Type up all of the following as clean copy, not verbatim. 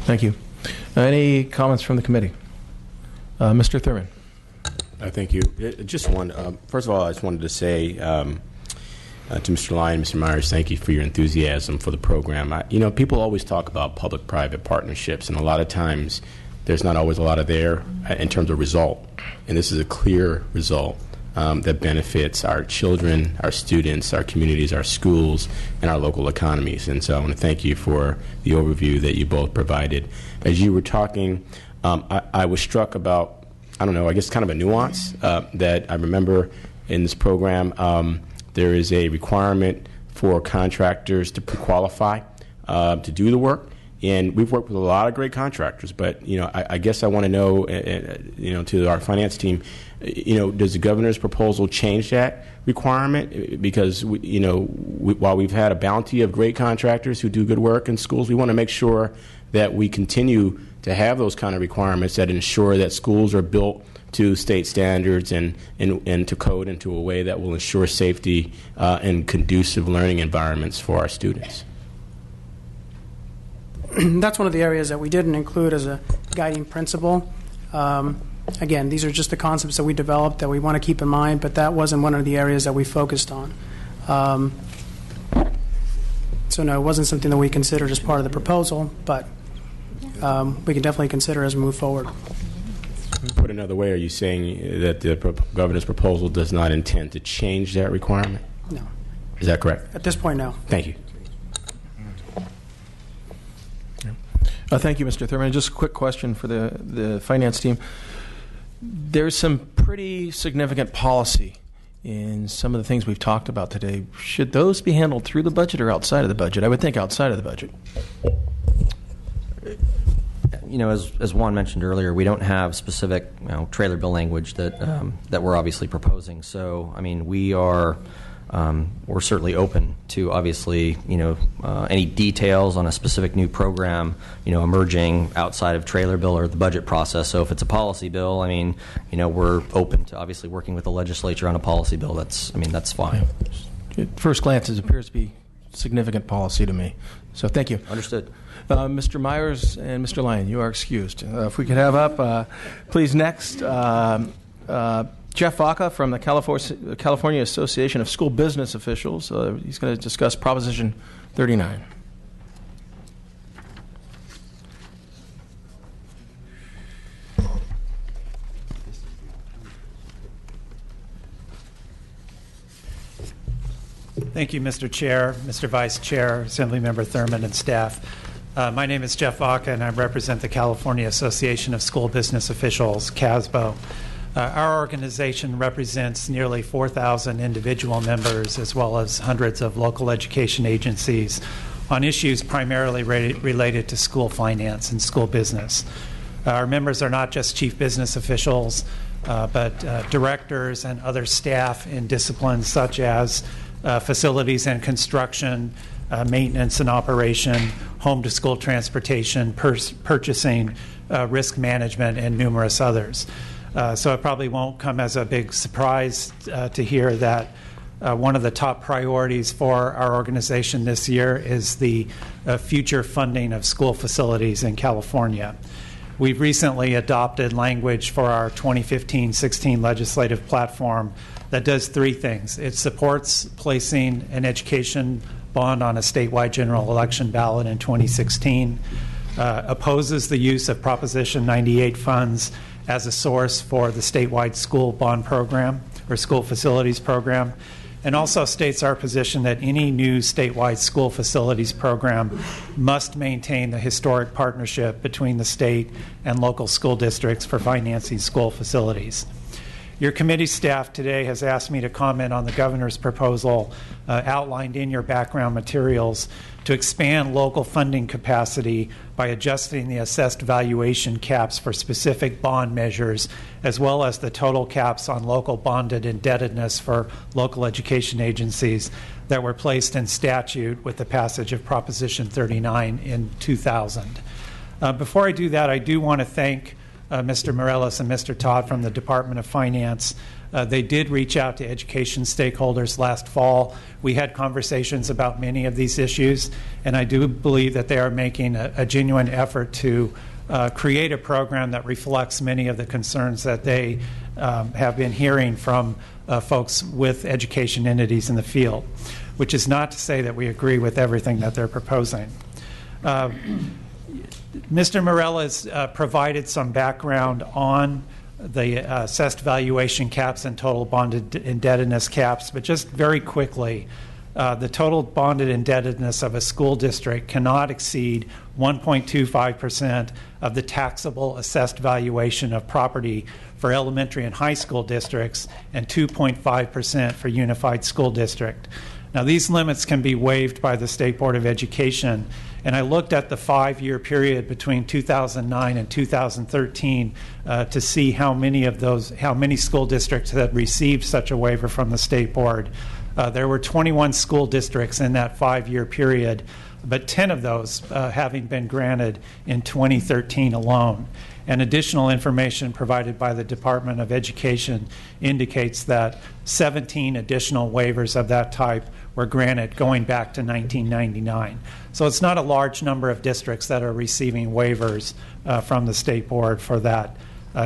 Thank you. Any comments from the committee? Mr. Thurman. Thank you. Just one. First of all, I just wanted to say to Mr. Lyon, Mr. Myers, thank you for your enthusiasm for the program. People always talk about public-private partnerships, and a lot of times there's not always a lot of there in terms of result. And this is a clear result that benefits our children, our students, our communities, our schools, and our local economies. And so I want to thank you for the overview that you both provided. As you were talking, I was struck about, I don't know, I guess kind of a nuance that I remember in this program. There is a requirement for contractors to pre-qualify to do the work. And we've worked with a lot of great contractors, but I guess I want to know, to our finance team, does the governor's proposal change that requirement? Because while we've had a bounty of great contractors who do good work in schools, we want to make sure that we continue to have those kind of requirements that ensure that schools are built to state standards and to code into a way that will ensure safety and conducive learning environments for our students. That's one of the areas that we didn't include as a guiding principle. Again, these are just the concepts that we developed that we want to keep in mind, but that wasn't one of the areas that we focused on. So no, it wasn't something that we considered as part of the proposal, but we can definitely consider as we move forward. Put another way, are you saying that the governor's proposal does not intend to change that requirement? No. Is that correct? At this point, no. Thank you. Thank you, Mr. Thurman. Just a quick question for the finance team. There's some pretty significant policy in some of the things we've talked about today. Should those be handled through the budget or outside of the budget? I would think outside of the budget. As Juan mentioned earlier, we don't have specific trailer bill language that we're obviously proposing. So, we are we're certainly open to obviously any details on a specific new program emerging outside of trailer bill or the budget process. So if it's a policy bill, we're open to obviously working with the legislature on a policy bill. That's fine. At first glance, it appears to be significant policy to me. So thank you. Understood. Mr. Myers and Mr. Lyon, you are excused. If we could have up, please, next, Jeff Vaca from the California Association of School Business Officials. He's going to discuss Proposition 39. Thank you, Mr. Chair, Mr. Vice Chair, Assemblymember Thurman, and staff. My name is Jeff Vaca, and I represent the California Association of School Business Officials, CASBO. Our organization represents nearly 4,000 individual members as well as hundreds of local education agencies on issues primarily related to school finance and school business. Our members are not just chief business officials, but directors and other staff in disciplines such as facilities and construction, maintenance and operation, home-to-school transportation, purchasing, risk management, and numerous others. So it probably won't come as a big surprise to hear that one of the top priorities for our organization this year is the future funding of school facilities in California. We've recently adopted language for our 2015-16 legislative platform that does three things. It supports placing an education bond on a statewide general election ballot in 2016, opposes the use of Proposition 98 funds as a source for the statewide school bond program or school facilities program, and also states our position that any new statewide school facilities program must maintain the historic partnership between the state and local school districts for financing school facilities. Your committee staff today has asked me to comment on the governor's proposal outlined in your background materials to expand local funding capacity by adjusting the assessed valuation caps for specific bond measures, as well as the total caps on local bonded indebtedness for local education agencies that were placed in statute with the passage of Proposition 39 in 2000. Before I do that, I do want to thank Mr. Morelos and Mr. Todd from the Department of Finance. They did reach out to education stakeholders last fall. We had conversations about many of these issues, and I do believe that they are making a genuine effort to create a program that reflects many of the concerns that they have been hearing from folks with education entities in the field, which is not to say that we agree with everything that they're proposing. Mr. Morelos provided some background on the assessed valuation caps and total bonded indebtedness caps, but just very quickly, the total bonded indebtedness of a school district cannot exceed 1.25% of the taxable assessed valuation of property for elementary and high school districts and 2.5% for unified school district. Now, these limits can be waived by the State Board of Education, and I looked at the 5-year period between 2009 and 2013 to see how many school districts had received such a waiver from the State Board. There were 21 school districts in that 5-year period, but 10 of those having been granted in 2013 alone. And additional information provided by the Department of Education indicates that 17 additional waivers of that type were granted going back to 1999. So it's not a large number of districts that are receiving waivers from the State Board for that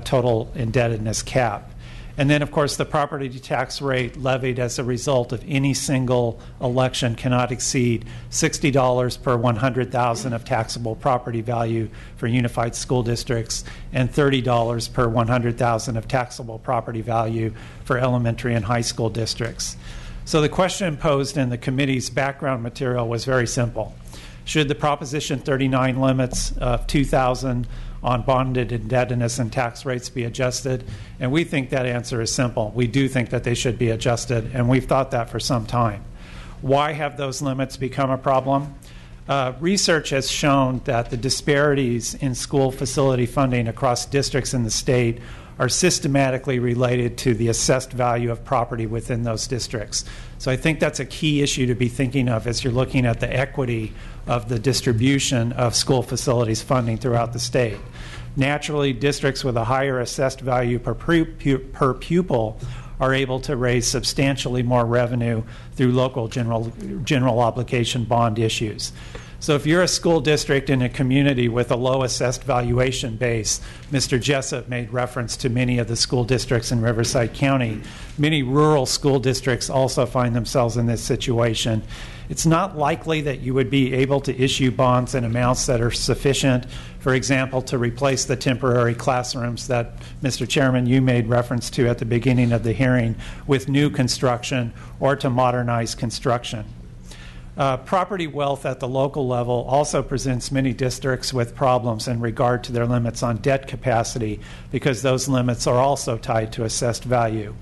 total indebtedness cap. And then, of course, the property tax rate levied as a result of any single election cannot exceed $60 per 100,000 of taxable property value for unified school districts and $30 per 100,000 of taxable property value for elementary and high school districts. So the question posed in the committee's background material was very simple. Should the Proposition 39 limits of 2,000 on bonded indebtedness and tax rates be adjusted? And we think that answer is simple. We do think that they should be adjusted, and we've thought that for some time. Why have those limits become a problem? Research has shown that the disparities in school facility funding across districts in the state are systematically related to the assessed value of property within those districts. So I think that's a key issue to be thinking of as you're looking at the equity of the distribution of school facilities funding throughout the state. Naturally, districts with a higher assessed value per pupil are able to raise substantially more revenue through local general obligation bond issues. So if you're a school district in a community with a low assessed valuation base, Mr. Jessup made reference to many of the school districts in Riverside County. Many rural school districts also find themselves in this situation. It's not likely that you would be able to issue bonds in amounts that are sufficient, for example, to replace the temporary classrooms that, Mr. Chairman, you made reference to at the beginning of the hearing, with new construction or to modernize construction. Property wealth at the local level also presents many districts with problems in regard to their limits on debt capacity, because those limits are also tied to assessed value.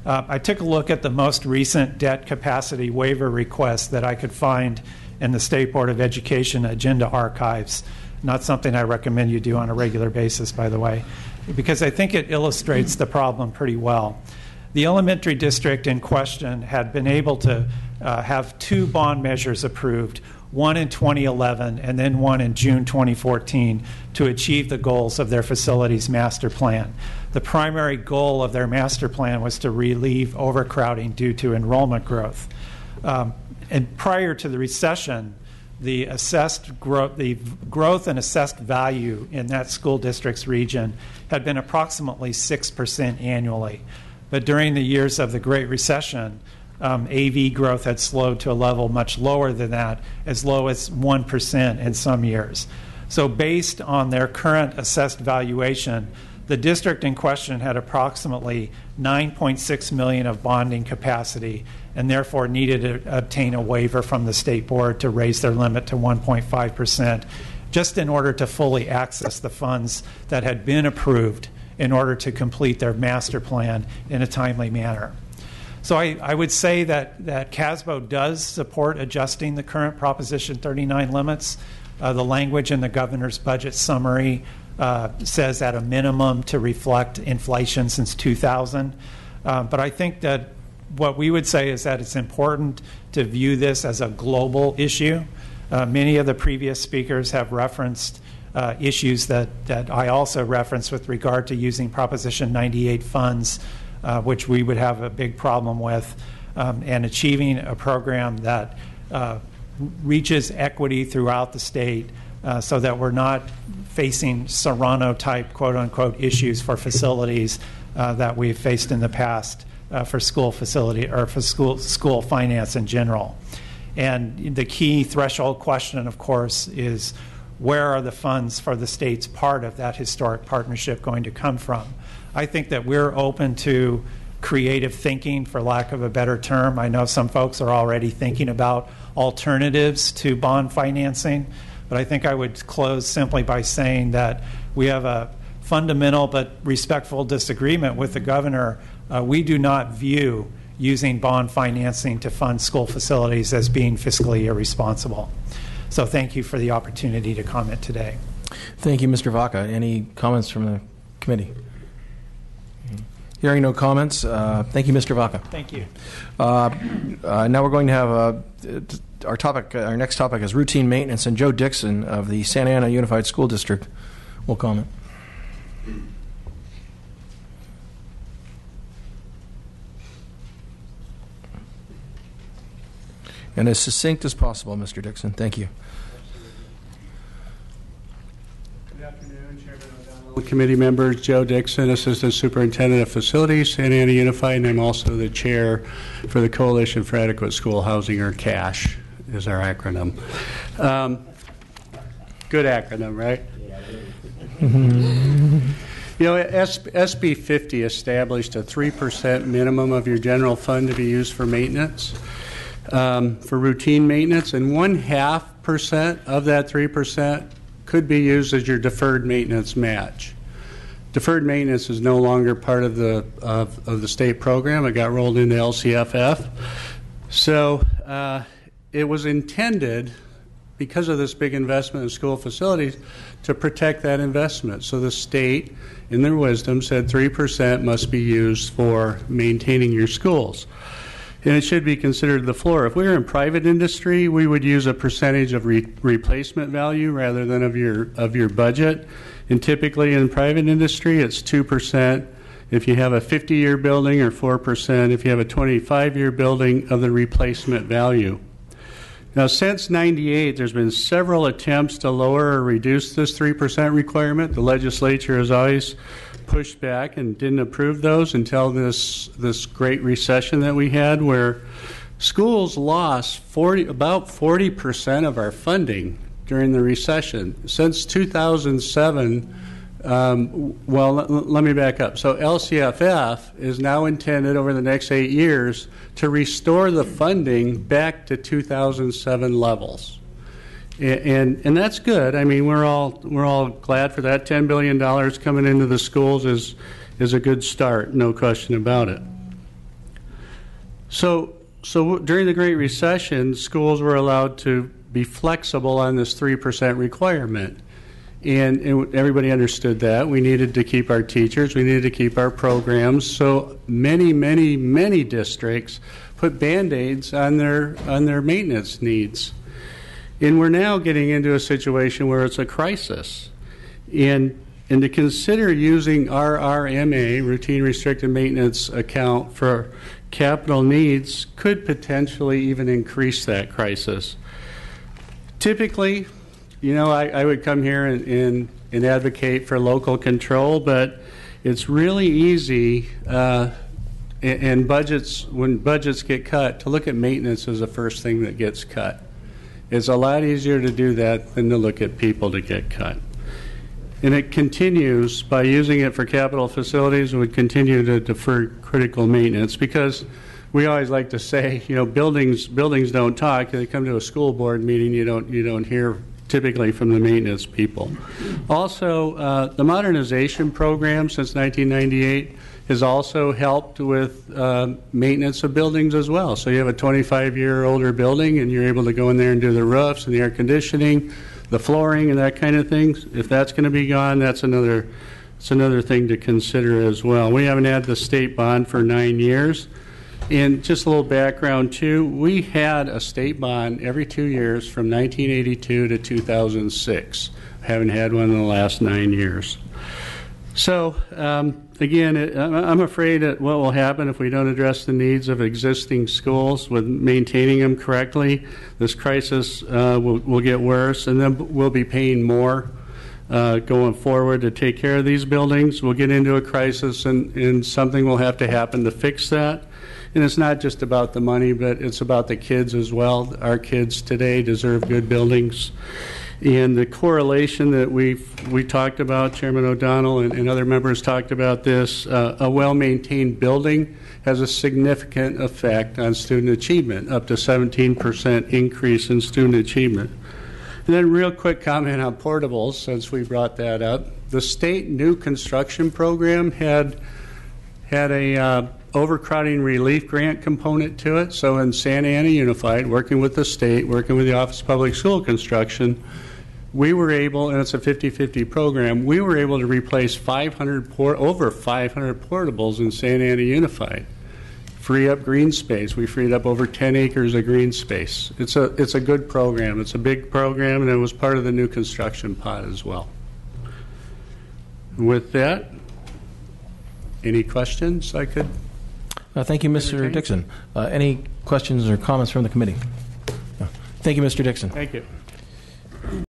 I took a look at the most recent debt capacity waiver request that I could find in the State Board of Education agenda archives. Not something I recommend you do on a regular basis, by the way, because I think it illustrates the problem pretty well. The elementary district in question had been able to have 2 bond measures approved, one in 2011 and then one in June 2014, to achieve the goals of their facilities master plan. The primary goal of their master plan was to relieve overcrowding due to enrollment growth. And prior to the recession, the growth and assessed value in that school district's region had been approximately 6% annually. But during the years of the Great Recession, AV growth had slowed to a level much lower than that, as low as 1% in some years. So based on their current assessed valuation, the district in question had approximately $9.6 million of bonding capacity, and therefore needed to obtain a waiver from the State Board to raise their limit to 1.5%, just in order to fully access the funds that had been approved in order to complete their master plan in a timely manner. So I would say that CASBO does support adjusting the current Proposition 39 limits. The language in the governor's budget summary says at a minimum to reflect inflation since 2000. But I think that what we would say is that it's important to view this as a global issue. Many of the previous speakers have referenced issues that I also referenced with regard to using Proposition 98 funds, which we would have a big problem with, and achieving a program that reaches equity throughout the state so that we're not facing Serrano-type, quote-unquote, issues for facilities that we've faced in the past for school facility or for school finance in general. And the key threshold question, of course, is where are the funds for the state's part of that historic partnership going to come from? I think that we're open to creative thinking, for lack of a better term. I know some folks are already thinking about alternatives to bond financing, but I think I would close simply by saying that we have a fundamental but respectful disagreement with the governor. We do not view using bond financing to fund school facilities as being fiscally irresponsible. So thank you for the opportunity to comment today. Thank you, Mr. Vaca. Any comments from the committee? Hearing no comments, thank you, Mr. Vaca. Thank you. Now we're going to have our next topic is routine maintenance, and Joe Dixon of the Santa Ana Unified School District will comment. And as succinct as possible, Mr. Dixon. Thank you. Good afternoon, Chairman O'Donnell. Committee members, Joe Dixon, Assistant Superintendent of Facilities, Santa Ana Unified, and I'm also the chair for the Coalition for Adequate School Housing, or CASH is our acronym. Good acronym, right? You know, SB 50 established a 3% minimum of your general fund to be used for maintenance. For routine maintenance, and 0.5% of that 3% could be used as your deferred maintenance match. Deferred maintenance is no longer part of the state program. It got rolled into LCFF. So it was intended, because of this big investment in school facilities, to protect that investment. So the state, in their wisdom, said 3% must be used for maintaining your schools. And it should be considered the floor. If we were in private industry, we would use a percentage of replacement value rather than of your budget. And typically in private industry, it's 2% if you have a 50-year building, or 4% if you have a 25-year building of the replacement value. Now, since '98, there's been several attempts to lower or reduce this 3% requirement. The legislature has always pushed back and didn't approve those until this great recession that we had, where schools lost about 40% of our funding during the recession. Since 2007, let me back up. So LCFF is now intended over the next 8 years to restore the funding back to 2007 levels. And that's good. I mean, we're all glad for that. $10 billion coming into the schools is a good start, no question about it. So during the Great Recession, schools were allowed to be flexible on this 3% requirement. And everybody understood that. We needed to keep our teachers. We needed to keep our programs. So many districts put Band-Aids on their maintenance needs. And we're now getting into a situation where it's a crisis. And to consider using RRMA, Routine Restricted Maintenance Account, for capital needs could potentially even increase that crisis. Typically, you know, I would come here and advocate for local control, but it's really easy and when budgets get cut, to look at maintenance as the first thing that gets cut. It's a lot easier to do that than to look at people to get cut. And it continues by using it for capital facilities, and would continue to defer critical maintenance, because we always like to say, you know, buildings don't talk. They come to a school board meeting, you don't hear typically from the maintenance people. Also, the modernization program since 1998 has also helped with maintenance of buildings as well. So you have a 25-year older building, and you're able to go in there and do the roofs and the air conditioning, the flooring, and that kind of thing. If that's going to be gone, that's another thing to consider as well. We haven't had the state bond for 9 years. And just a little background, too, we had a state bond every 2 years from 1982 to 2006. Haven't had one in the last 9 years. So, again, I'm afraid that what will happen if we don't address the needs of existing schools with maintaining them correctly, this crisis will get worse, and then we'll be paying more going forward to take care of these buildings. We'll get into a crisis, and something will have to happen to fix that. And it's not just about the money, but it's about the kids as well. Our kids today deserve good buildings. And the correlation that we talked about, Chairman O'Donnell and other members talked about this, a well-maintained building has a significant effect on student achievement, up to 17% increase in student achievement. And then real quick comment on portables, since we brought that up. The state new construction program had a overcrowding relief grant component to it. So in Santa Ana Unified, working with the state, working with the Office of Public School Construction, we were able, and it's a 50-50 program, we were able to replace over 500 portables in Santa Ana Unified. Free up green space. We freed up over 10 acres of green space. It's a good program. It's a big program, and it was part of the new construction pot as well. With that, any questions I could? Thank you, Mr. Dixon. Any questions or comments from the committee? No. Thank you, Mr. Dixon. Thank you.